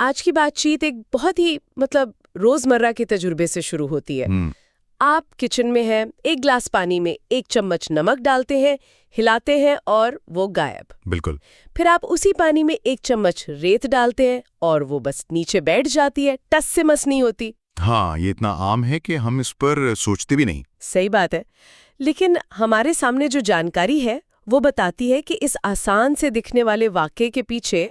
आज की बातचीत एक बहुत ही रोजमर्रा के तजुर्बे से शुरू होती है। आप किचन में हैं, एक ग्लास पानी में 1 चम्मच नमक डालते हैं, हिलाते हैं और वो गायब। बिल्कुल। फिर आप उसी पानी में 1 चम्मच रेत डालते हैं और वो बस नीचे बैठ जाती है, टस से मस नहीं होती। हाँ, ये इतना आम है कि हम इस पर सोचते भी नहीं। सही बात है, लेकिन हमारे सामने जो जानकारी है वो बताती है कि इस आसान से दिखने वाले वाकये के पीछे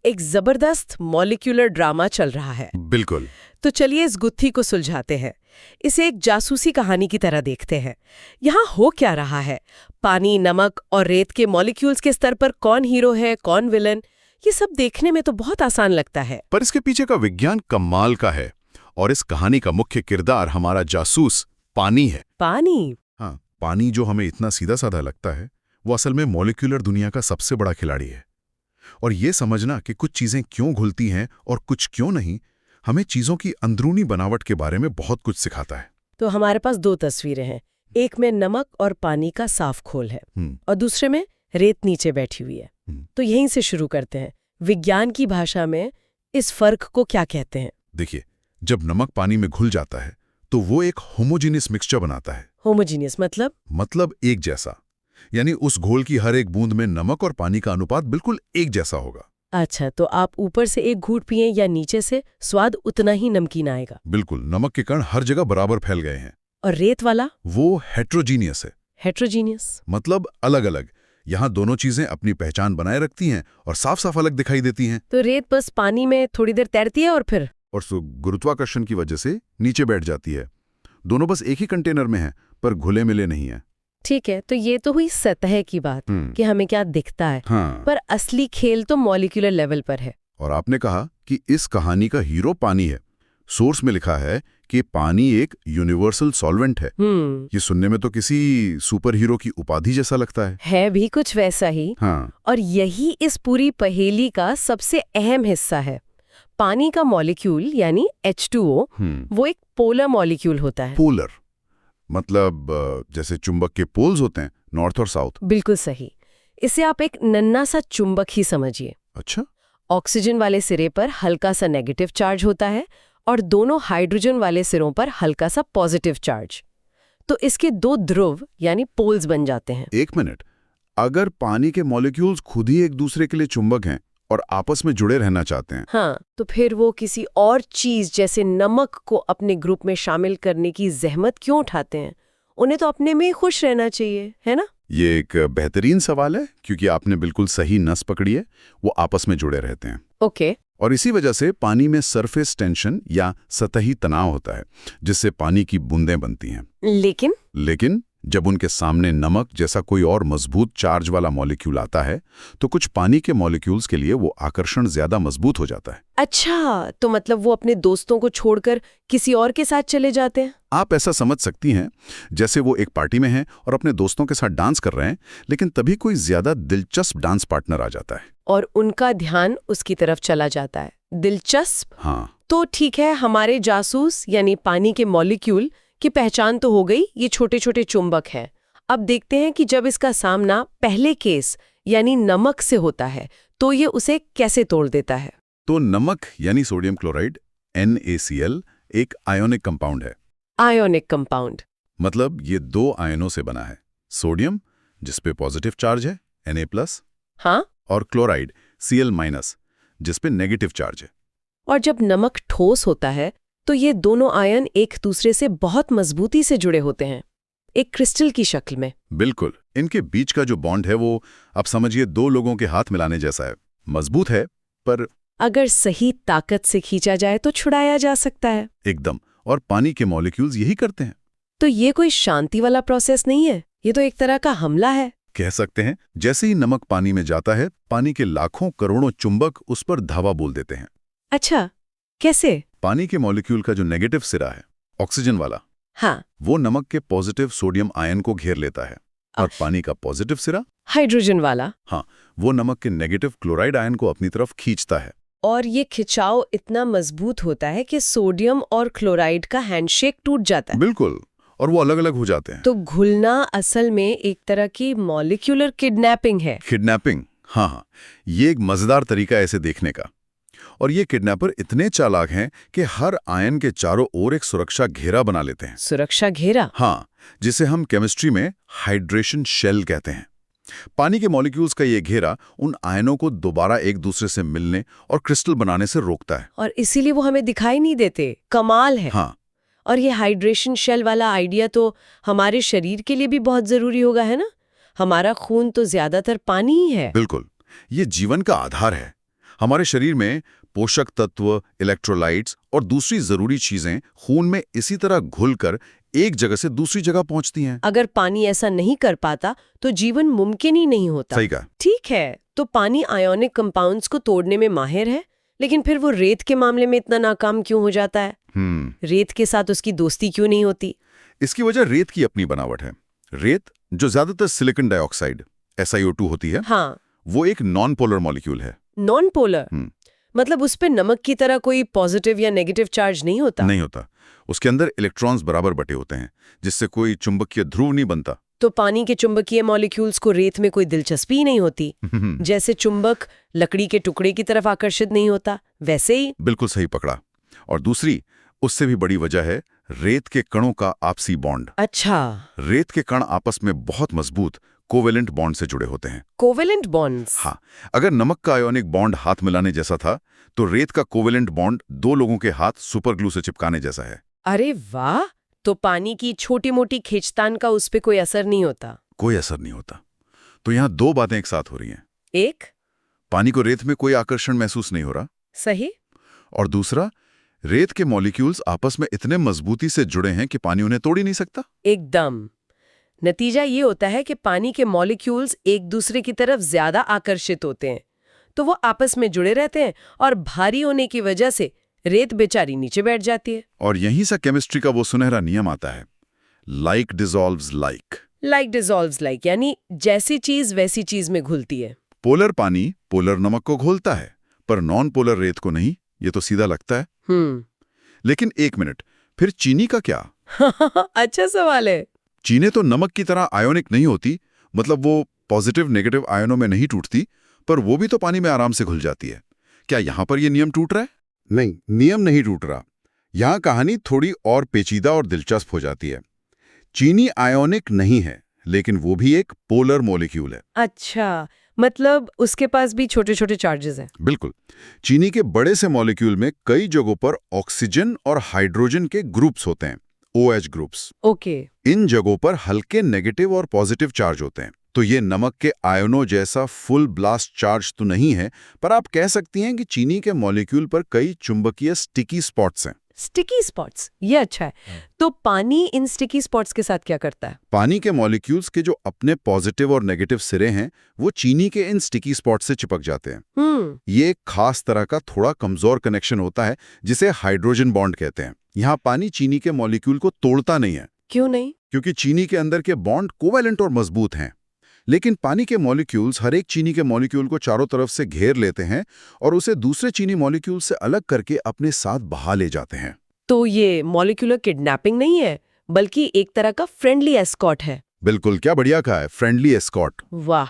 एक जबरदस्त मॉलिक्यूलर ड्रामा चल रहा है। बिल्कुल। तो चलिए इस गुत्थी को सुलझाते हैं। इसे एक जासूसी कहानी की तरह देखते हैं। यहाँ हो क्या रहा है? पानी, नमक और रेत के मॉलिक्यूल्स के स्तर पर कौन हीरो है, कौन विलन, ये सब देखने में तो बहुत आसान लगता है, पर इसके पीछे का विज्ञान कमाल का है। और इस कहानी का मुख्य किरदार हमारा जासूस पानी है। पानी? हाँ, पानी जो हमें इतना सीधा साधा लगता है, वो असल में मॉलिक्यूलर दुनिया का सबसे बड़ा खिलाड़ी है। और ये समझना कि कुछ चीजें क्यों घुलती हैं और कुछ क्यों नहीं, हमें चीजों की अंदरूनी बनावट के बारे में बहुत कुछ सिखाता है। तो हमारे पास 2 तस्वीरें हैं। एक में नमक और पानी का साफ खोल है और दूसरे में रेत नीचे बैठी हुई है। तो यहीं से शुरू करते हैं। विज्ञान की भाषा में इस फर्क को क्या कहते हैं? देखिए, जब नमक पानी में घुल जाता है तो वो एक होमोजीनियस मिक्सचर बनाता है। होमोजीनियस मतलब एक जैसा, यानी उस घोल की हर एक बूंद में नमक और पानी का अनुपात बिल्कुल एक जैसा होगा। अच्छा, तो आप ऊपर से एक घूंट पिए या नीचे से, स्वाद उतना ही नमकीन आएगा। बिल्कुल, नमक के कण हर जगह बराबर फैल गए हैं। और रेत वाला? वो हेट्रोजीनियस है। हेट्रोजीनियस मतलब अलग अलग। यहाँ दोनों चीजें अपनी पहचान बनाए रखती हैं और साफ साफ अलग दिखाई देती हैं। तो रेत बस पानी में थोड़ी देर तैरती है और फिर गुरुत्वाकर्षण की वजह से नीचे बैठ जाती है। दोनों बस एक ही कंटेनर में हैं, पर घुले मिले नहीं हैं। ठीक है, तो ये तो हुई सतह की बात कि हमें क्या दिखता है। हाँ। पर असली खेल तो मॉलिक्यूलर लेवल पर है। और आपने कहा कि इस कहानी का हीरो पानी है। सोर्स में लिखा है कि पानी एक यूनिवर्सल सॉल्वेंट है। ये सुनने में तो किसी सुपर हीरो की उपाधि जैसा लगता है भी कुछ वैसा ही। हाँ। और यही इस पूरी पहेली का सबसे अहम हिस्सा है। पानी का मॉलिक्यूल यानी H2O वो एक पोलर मॉलिक्यूल होता है। पोलर मतलब जैसे चुंबक के पोल्स होते हैं, नॉर्थ और साउथ। बिल्कुल सही। इसे आप एक नन्हा सा चुंबक ही समझिए। अच्छा। ऑक्सीजन वाले सिरे पर हल्का सा नेगेटिव चार्ज होता है और दोनों हाइड्रोजन वाले सिरों पर हल्का सा पॉजिटिव चार्ज। तो इसके 2 ध्रुव यानी पोल्स बन जाते हैं। एक मिनट, अगर पानी के मॉलिक्यूल्स खुद ही एक दूसरे के लिए चुंबक हैं और आपस में जुड़े रहना चाहते हैं, हाँ, तो फिर वो किसी और चीज जैसे नमक को अपने ग्रुप में शामिल करने की जहमत क्यों उठाते हैं? उन्हें तो अपने में ही खुश रहना चाहिए, है ना? ये एक बेहतरीन सवाल है, क्योंकि आपने बिल्कुल सही नस पकड़ी है। वो आपस में जुड़े रहते हैं। ओके। और इसी वजह से पानी में सरफेस टेंशन या सतही तनाव होता है, जिससे पानी की बूंदें बनती हैं। लेकिन जब उनके सामने नमक जैसा कोई और मजबूत चार्ज वाला मॉलिक्यूल आता है, तो कुछ पानी के मॉलिक्यूल्स के लिए वो आकर्षण ज्यादा मजबूत हो जाता है। अच्छा, तो मतलब वो अपने दोस्तों को छोड़कर किसी और के साथ चले जाते हैं? आप ऐसा समझ सकती हैं, जैसे वो एक पार्टी में हैं और अपने दोस्तों के साथ डांस कर रहे हैं, लेकिन तभी कोई ज्यादा दिलचस्प डांस पार्टनर आ जाता है और उनका ध्यान उसकी तरफ चला जाता है। दिलचस्प? हाँ। तो ठीक है, हमारे जासूस यानी पानी के मॉलिक्यूल की पहचान तो हो गई, ये छोटे छोटे चुंबक हैं। अब देखते हैं कि जब इसका सामना पहले केस यानी नमक से होता है तो ये उसे कैसे तोड़ देता है। तो नमक यानी सोडियम क्लोराइड NaCl एक आयोनिक कंपाउंड है। आयोनिक कंपाउंड मतलब ये 2 आयनों से बना है। सोडियम जिसपे पॉजिटिव चार्ज है Na+, हाँ, और क्लोराइड Cl- जिसपे नेगेटिव चार्ज है। और जब नमक ठोस होता है तो ये दोनों आयन एक दूसरे से बहुत मजबूती से जुड़े होते हैं, एक क्रिस्टल की शक्ल में। बिल्कुल, इनके बीच का जो बॉन्ड है वो आप समझिए 2 लोगों के हाथ मिलाने जैसा है। मजबूत है, पर अगर सही ताकत से खींचा जाए तो छुड़ाया जा सकता है। एकदम। और पानी के मॉलिक्यूल्स यही करते हैं। तो ये कोई शांति वाला प्रोसेस नहीं है, ये तो एक तरह का हमला है। कह सकते हैं। जैसे ही नमक पानी में जाता है, पानी के लाखों करोड़ों चुंबक उस पर धावा बोल देते हैं। अच्छा, कैसे? पानी के मॉलिक्यूल का जो नेगेटिव सिरा है, ऑक्सीजन वाला, हाँ, वो नमक के पॉजिटिव सोडियम आयन को घेर लेता है। और पानी का पॉजिटिव सिरा, हाइड्रोजन वाला, हाँ, वो नमक के नेगेटिव क्लोराइड आयन को अपनी तरफ खींचता है। और ये खिंचाव इतना मजबूत होता है कि सोडियम और क्लोराइड का हैंडशेक टूट जाता है। बिल्कुल, और वो अलग अलग हो जाते हैं। तो घुलना असल में एक तरह की मॉलिक्यूलर किडनैपिंग है। किडनैपिंग, हाँ हाँ, ये एक मजेदार तरीका है इसे देखने का। और ये किडनैपर इतने चालाक हैं कि हर आयन के चारों ओर एक सुरक्षा घेरा बना लेते हैं। सुरक्षा घेरा? हाँ, जिसे हम केमिस्ट्री में हाइड्रेशन शेल कहते हैं। पानी के मॉलिक्यूल्स का ये घेरा उन आयनों को दोबारा एक दूसरे से मिलने और क्रिस्टल बनाने से रोकता है। और इसीलिए वो हमें दिखाई नहीं देते। कमाल है। हाँ। और ये हाइड्रेशन शेल वाला आइडिया तो हमारे शरीर के लिए भी बहुत जरूरी होगा, है ना? हमारा खून तो ज्यादातर पानी ही है। बिल्कुल, ये जीवन का आधार है। हमारे शरीर में पोषक तत्व, इलेक्ट्रोलाइट्स और दूसरी जरूरी चीजें खून में इसी तरह घुलकर एक जगह से दूसरी जगह पहुंचती हैं। अगर पानी ऐसा नहीं कर पाता तो जीवन मुमकिन ही नहीं होता। सही कहा। ठीक है, तो पानी आयोनिक कंपाउंड्स को तोड़ने में माहिर है, लेकिन फिर वो रेत के मामले में इतना नाकाम क्यों हो जाता है? रेत के साथ उसकी दोस्ती क्यों नहीं होती? इसकी वजह रेत की अपनी बनावट है। रेत, जो ज्यादातर सिलिकॉन डाइऑक्साइड SiO2 होती है, हाँ, वो एक नॉन पोलर मॉलिक्यूल है। Non polar? मतलब उस पे नमक की तरह कोई पॉजिटिव या नेगेटिव चार्ज नहीं होता? नहीं होता। उसके अंदर इलेक्ट्रॉन्स बराबर बटे होते हैं, जिससे कोई चुंबकीय ध्रुव नहीं बनता। तो पानी के चुंबकीय मॉलिक्यूल्स को रेत में कोई दिलचस्पी ही नहीं होती। जैसे चुंबक लकड़ी के टुकड़े की तरफ आकर्षित नहीं होता, वैसे ही। बिल्कुल सही पकड़ा। और दूसरी, उससे भी बड़ी वजह है रेत के कणों का आपसी बॉन्ड। अच्छा। रेत के कण आपस में बहुत मजबूत कोवेलेंट बॉन्ड से जुड़े होते हैं। Covalent bonds? हाँ, अगर नमक का आयोनिक बॉन्ड हाथ मिलाने जैसा था, तो रेत का कोवेलेंट बॉन्ड दो लोगों के हाथ सुपर ग्लू से चिपकाने जैसा है। अरे वाह! तो पानी की छोटी मोटी खींचतान का उस पे कोई असर नहीं होता? कोई असर नहीं होता। तो यहाँ दो बातें एक साथ हो रही हैं। एक, पानी को रेत में कोई आकर्षण महसूस नहीं हो रहा। सही। और दूसरा, रेत के मॉलिक्यूल्स आपस में इतने मजबूती से जुड़े हैं कि पानी उन्हें तोड़ ही नहीं सकता। एकदम। नतीजा ये होता है कि पानी के मॉलिक्यूल्स एक दूसरे की तरफ ज्यादा आकर्षित होते हैं, तो वो आपस में जुड़े रहते हैं और भारी होने की वजह से रेत बेचारी नीचे बैठ जाती है। और यहीं से केमिस्ट्री का वो सुनहरा नियम आता है, like dissolves like. Like dissolves like, यानी जैसी चीज वैसी चीज में घुलती है। पोलर पानी पोलर नमक को घोलता है, पर नॉन पोलर रेत को नहीं। ये तो सीधा लगता है। लेकिन एक मिनट, फिर चीनी का क्या? अच्छा सवाल है। चीनी तो नमक की तरह आयोनिक नहीं होती, मतलब वो पॉजिटिव नेगेटिव आयनों में नहीं टूटती, पर वो भी तो पानी में आराम से घुल जाती है। क्या यहां पर ये नियम टूट रहा है? नहीं, नियम नहीं टूट रहा। यहां कहानी थोड़ी और पेचीदा और दिलचस्प हो जाती है। चीनी आयोनिक नहीं है, लेकिन वो भी एक पोलर मॉलिक्यूल है। अच्छा, मतलब उसके पास भी छोटे छोटे चार्जेस हैं। बिल्कुल। चीनी के बड़े से मॉलिक्यूल में कई जगहों पर ऑक्सीजन और हाइड्रोजन के ग्रुप्स होते हैं, OH ग्रुप्स। ओके। इन जगहों पर हल्के नेगेटिव और पॉजिटिव चार्ज होते हैं। तो ये नमक के आयनों जैसा फुल ब्लास्ट चार्ज तो नहीं है, पर आप कह सकती हैं कि चीनी के मॉलिक्यूल पर कई चुंबकीय स्टिकी स्पॉट्स हैं। स्टिकी स्पॉट्स, ये अच्छा है। तो पानी इन स्टिकी स्पॉट्स के साथ क्या करता है? पानी के मॉलिक्यूल्स के जो अपने पॉजिटिव और नेगेटिव सिरे हैं, वो चीनी के इन स्टिकी स्पॉट्स से चिपक जाते हैं। ये एक खास तरह का थोड़ा कमजोर कनेक्शन होता है, जिसे हाइड्रोजन बॉन्ड कहते हैं। यहाँ पानी चीनी के मॉलिक्यूल को तोड़ता नहीं है। क्यों नहीं? क्योंकि चीनी के अंदर के बॉन्ड कोवेलेंट और मजबूत हैं। लेकिन पानी के मॉलिक्यूल्स हर एक चीनी के मॉलिक्यूल को चारों तरफ से घेर लेते हैं और उसे दूसरे चीनी मॉलिक्यूल से अलग करके अपने साथ बहा ले जाते हैं। तो ये मॉलिक्यूलर किडनैपिंग नहीं है, बल्कि एक तरह का फ्रेंडली एस्कॉर्ट है। बिल्कुल, क्या बढ़िया कहा है, फ्रेंडली एस्कॉर्ट। वाह!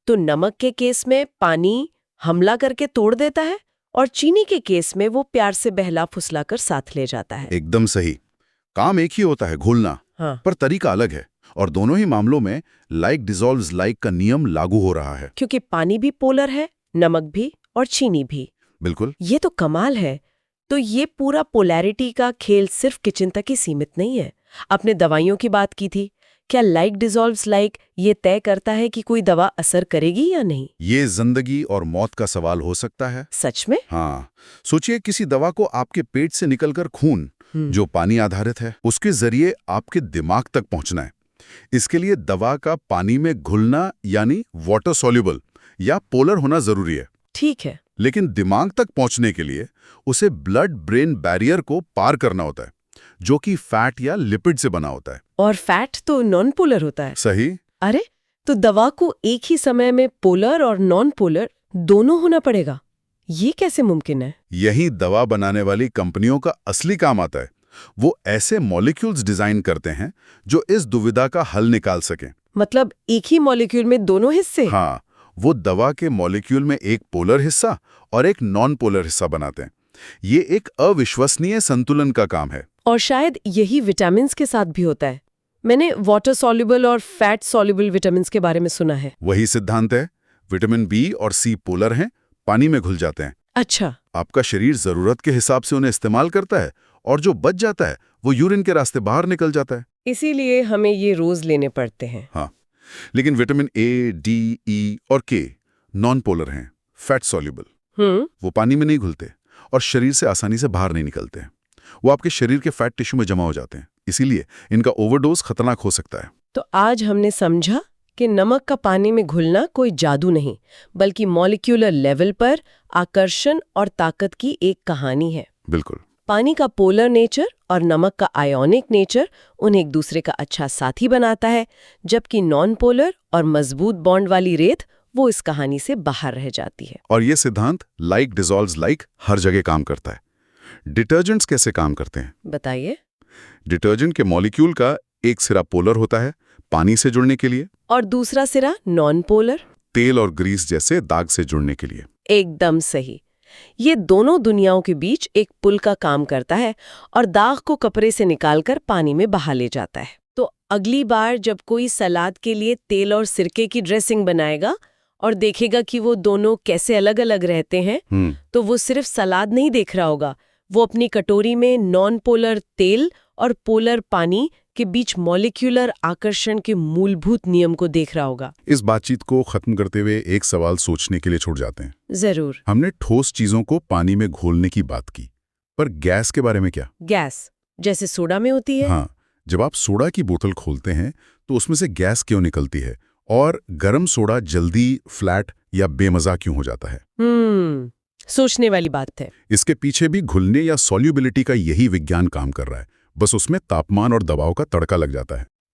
तो नमक के केस में पानी हमला करके तोड़ देता है और चीनी के केस में वो प्यार से बहला फुसला कर साथ ले जाता है। एकदम सही। काम एक ही होता है, घोलना। हाँ। पर तरीका अलग है। और दोनों ही मामलों में लाइक डिसॉल्व्स लाइक का नियम लागू हो रहा है। क्योंकि पानी भी पोलर है, नमक भी और चीनी भी। बिल्कुल। ये तो कमाल है। तो ये पूरा पोलैरिटी का खेल सिर्फ किचन तक ही सीमित नहीं है। आपने दवाइयों की बात की थी, क्या लाइक डिसॉल्व्स लाइक ये तय करता है कि कोई दवा असर करेगी या नहीं? ये जिंदगी और मौत का सवाल हो सकता है। सच में? हाँ, सोचिए किसी दवा को आपके पेट से निकलकर खून, जो पानी आधारित है, उसके जरिए आपके दिमाग तक पहुंचना है। इसके लिए दवा का पानी में घुलना यानी वाटर सॉल्युबल या पोलर होना जरूरी है। ठीक है। लेकिन दिमाग तक पहुंचने के लिए उसे ब्लड ब्रेन बैरियर को पार करना होता है, जो कि फैट या लिपिड से बना होता है। और फैट तो नॉन पोलर होता है। सही। अरे, तो दवा को एक ही समय में पोलर और नॉन पोलर दोनों होना पड़ेगा, ये कैसे मुमकिन है? यही दवा बनाने वाली कंपनियों का असली काम आता है। वो ऐसे मॉलिक्यूल्स डिजाइन करते हैं जो इस दुविधा का हल निकाल सकें। मतलब एक ही मॉलिक्यूल में दोनों हिस्से? हाँ, वो दवा के मॉलिक्यूल में एक पोलर हिस्सा और एक नॉन पोलर हिस्सा बनाते हैं। ये एक अविश्वसनीय संतुलन का काम है। और शायद यही विटामिन्स के साथ भी होता है। मैंने वाटर सॉल्युबल और फैट सॉल्युबल विटामिन्स के बारे में सुना है। वही सिद्धांत है। विटामिन बी और सी पोलर हैं, पानी में घुल जाते हैं। अच्छा। आपका शरीर जरूरत के हिसाब से उन्हें इस्तेमाल करता है और जो बच जाता है वो यूरिन के रास्ते बाहर निकल जाता है। इसीलिए हमें ये रोज लेने पड़ते हैं। हाँ, लेकिन विटामिन ए, डी, ई और के नॉन पोलर हैं, फैट सॉल्युबल। वो पानी में नहीं घुलते और शरीर से आसानी से बाहर नहीं निकलते। वो आपके शरीर के फैट टिश्यू में जमा हो जाते हैं, इसीलिए इनका ओवरडोज खतरनाक हो सकता है। तो आज हमने समझा कि नमक का पानी में घुलना कोई जादू नहीं, बल्कि मॉलिक्यूलर लेवल पर आकर्षण और ताकत की एक कहानी है। बिल्कुल। पानी का पोलर नेचर और नमक का आयोनिक नेचर उन्हें एक दूसरे का अच्छा साथी बनाता है, जबकि नॉन पोलर और मजबूत बॉन्ड वाली रेत वो इस कहानी से बाहर रह जाती है। और ये सिद्धांत लाइक डिसॉल्व्स लाइक हर जगह काम करता है। डिटर्जेंट्स कैसे काम करते हैं? बताइए। डिटर्जेंट के मॉलिक्यूल का एक सिरा पोलर होता है पानी से जुड़ने के लिए, और दूसरा सिरा नॉन पोलर, तेल और ग्रीस जैसे दाग से जुड़ने के लिए। एकदम सही। ये दोनों दुनियाओं के बीच एक पुल का काम करता है और दाग को कपड़े से निकालकर पानी में बहा ले जाता है। तो अगली बार जब कोई सलाद के लिए तेल और सिरके की ड्रेसिंग बनाएगा और देखेगा कि वो दोनों कैसे अलग अलग रहते हैं, तो वो सिर्फ सलाद नहीं देख रहा होगा, वो अपनी कटोरी में नॉन पोलर तेल और पोलर पानी के बीच मॉलिक्यूलर आकर्षण के मूलभूत नियम को देख रहा होगा। इस बातचीत को खत्म करते हुए एक सवाल सोचने के लिए छोड़ जाते हैं। जरूर। हमने ठोस चीजों को पानी में घोलने की बात की, पर गैस के बारे में क्या? गैस जैसे सोडा में होती है? हाँ, जब आप सोडा की बोतल खोलते हैं तो उसमें से गैस क्यों निकलती है, और गर्म सोडा जल्दी फ्लैट या बेमजा क्यों हो जाता है? सोचने वाली बात है। इसके पीछे भी घुलने या सॉल्युबिलिटी का यही विज्ञान काम कर रहा है, बस उसमें तापमान और दबाव का तड़का लग जाता है।